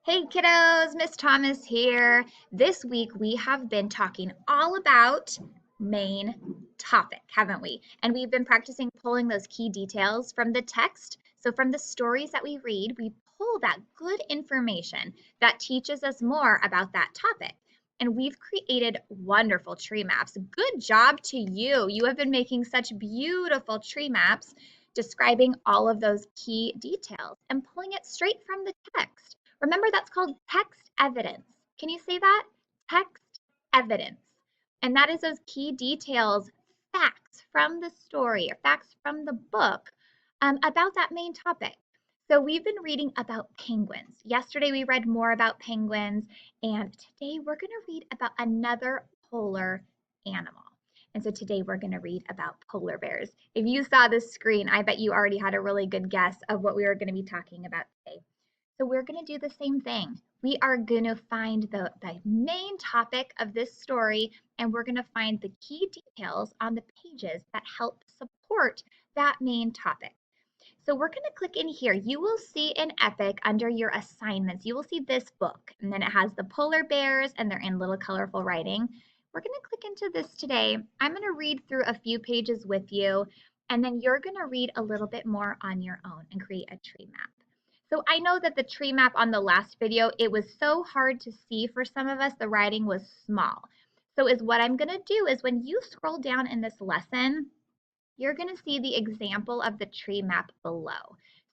Hey kiddos, Miss Thomas here. This week we have been talking all about main topic, haven't we? And we've been practicing pulling those key details from the text. So from the stories that we read, we pull that good information that teaches us more about that topic. And we've created wonderful tree maps. Good job to you. You have been making such beautiful tree maps describing all of those key details and pulling it straight from the text. Remember, that's called text evidence. Can you say that? Text evidence. And that is those key details, facts from the story or facts from the book about that main topic. So we've been reading about penguins. Yesterday we read more about penguins, and today we're going to read about another polar animal. And so today we're going to read about polar bears. If you saw this screen, I bet you already had a really good guess of what we were going to be talking about today. So we're going to do the same thing. We are going to find the main topic of this story, and we're going to find the key details on the pages that help support that main topic. So we're going to click in here. You will see in Epic under your assignments, you will see this book, and then it has the polar bears, and they're in little colorful writing. We're going to click into this today. I'm going to read through a few pages with you, and then you're going to read a little bit more on your own and create a tree map. So I know that the tree map on the last video, it was so hard to see for some of us, the writing was small. So what I'm going to do is when you scroll down in this lesson, you're going to see the example of the tree map below.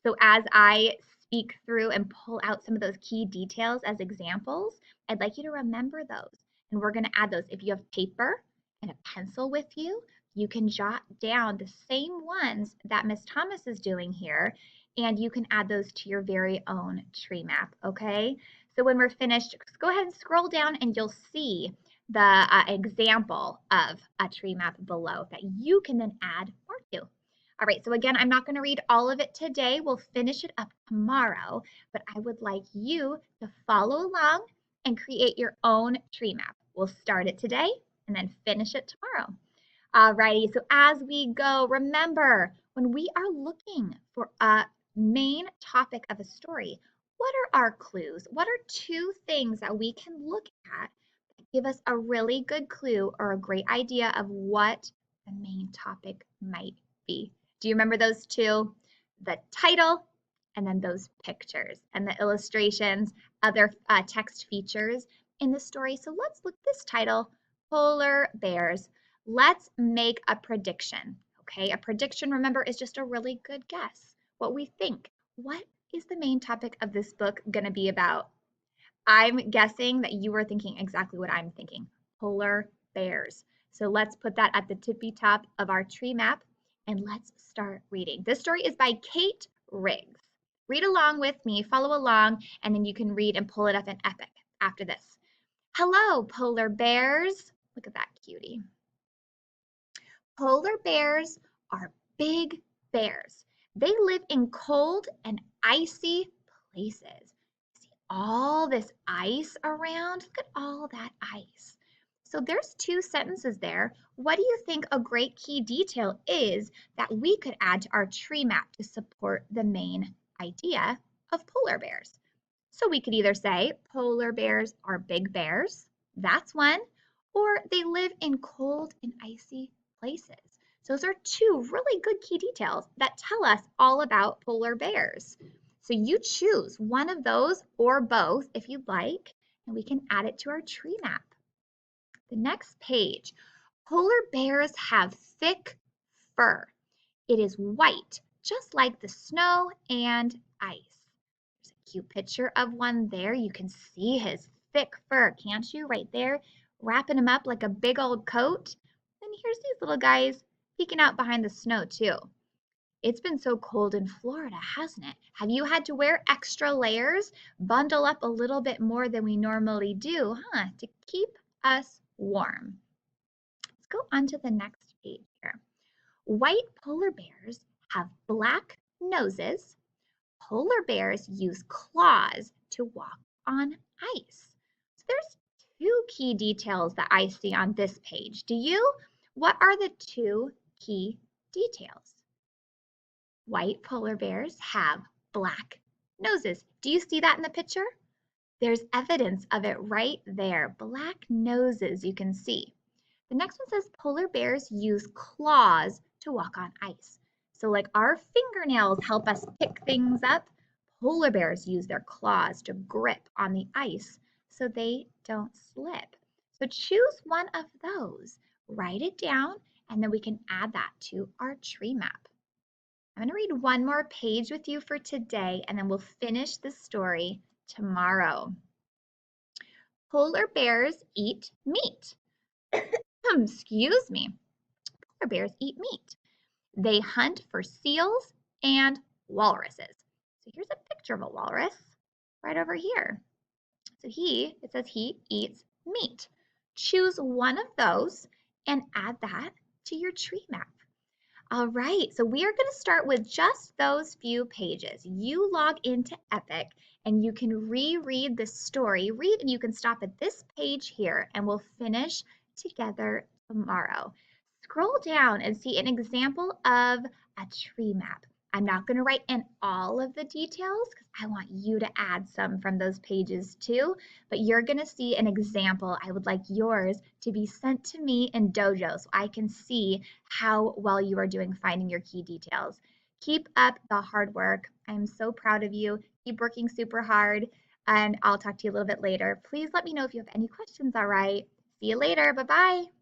So as I speak through and pull out some of those key details as examples, I'd like you to remember those. And we're going to add those. If you have paper and a pencil with you, you can jot down the same ones that Miss Thomas is doing here, and you can add those to your very own tree map, okay? So when we're finished, go ahead and scroll down and you'll see the example of a tree map below that you can then add more to. All right, so again, I'm not going to read all of it today. We'll finish it up tomorrow, but I would like you to follow along and create your own tree map. We'll start it today and then finish it tomorrow. All righty, so as we go, remember, when we are looking for a main topic of a story, what are our clues? What are two things that we can look at that give us a really good clue or a great idea of what the main topic might be? Do you remember those two? The title and then those pictures and the illustrations, other text features in the story. So let's look at this title, Polar Bears. Let's make a prediction. Okay, a prediction, remember, is just a really good guess. What we think. What is the main topic of this book going to be about? I'm guessing that you were thinking exactly what I'm thinking. Polar bears. So let's put that at the tippy top of our tree map and let's start reading. This story is by Kate Riggs. Read along with me, follow along, and then you can read and pull it up in Epic after this. Hello, polar bears. Look at that cutie. Polar bears are big bears. They live in cold and icy places. See all this ice around? Look at all that ice. So there's two sentences there. What do you think a great key detail is that we could add to our tree map to support the main idea of polar bears? So we could either say polar bears are big bears, that's one, or they live in cold and icy places. So those are two really good key details that tell us all about polar bears. So you choose one of those or both if you'd like, and we can add it to our tree map. The next page, polar bears have thick fur. It is white, just like the snow and ice. There's a cute picture of one there. You can see his thick fur, can't you? Right there, wrapping him up like a big old coat. And here's these little guys peeking out behind the snow too. It's been so cold in Florida, hasn't it? Have you had to wear extra layers, bundle up a little bit more than we normally do, to keep us warm? Let's go on to the next page here. White polar bears have black noses. Polar bears use claws to walk on ice. So there's two key details that I see on this page. Do you? What are the two key details? White polar bears have black noses. Do you see that in the picture? There's evidence of it right there. Black noses, you can see. The next one says polar bears use claws to walk on ice. So like our fingernails help us pick things up, polar bears use their claws to grip on the ice so they don't slip. So choose one of those, write it down, and then we can add that to our tree map. I'm going to read one more page with you for today, and then we'll finish the story tomorrow. Polar bears eat meat. Excuse me. Polar bears eat meat. They hunt for seals and walruses. So here's a picture of a walrus right over here. So it says he eats meat. Choose one of those and add that to your tree map. All right, so we are going to start with just those few pages. You log into Epic and you can reread this story. You can stop at this page here and we'll finish together tomorrow. Scroll down and see an example of a tree map. I'm not going to write in all of the details because I want you to add some from those pages too, but you're going to see an example. I would like yours to be sent to me in Dojo so I can see how well you are doing finding your key details. Keep up the hard work. I'm so proud of you. Keep working super hard, and I'll talk to you a little bit later. Please let me know if you have any questions, all right? See you later. Bye-bye.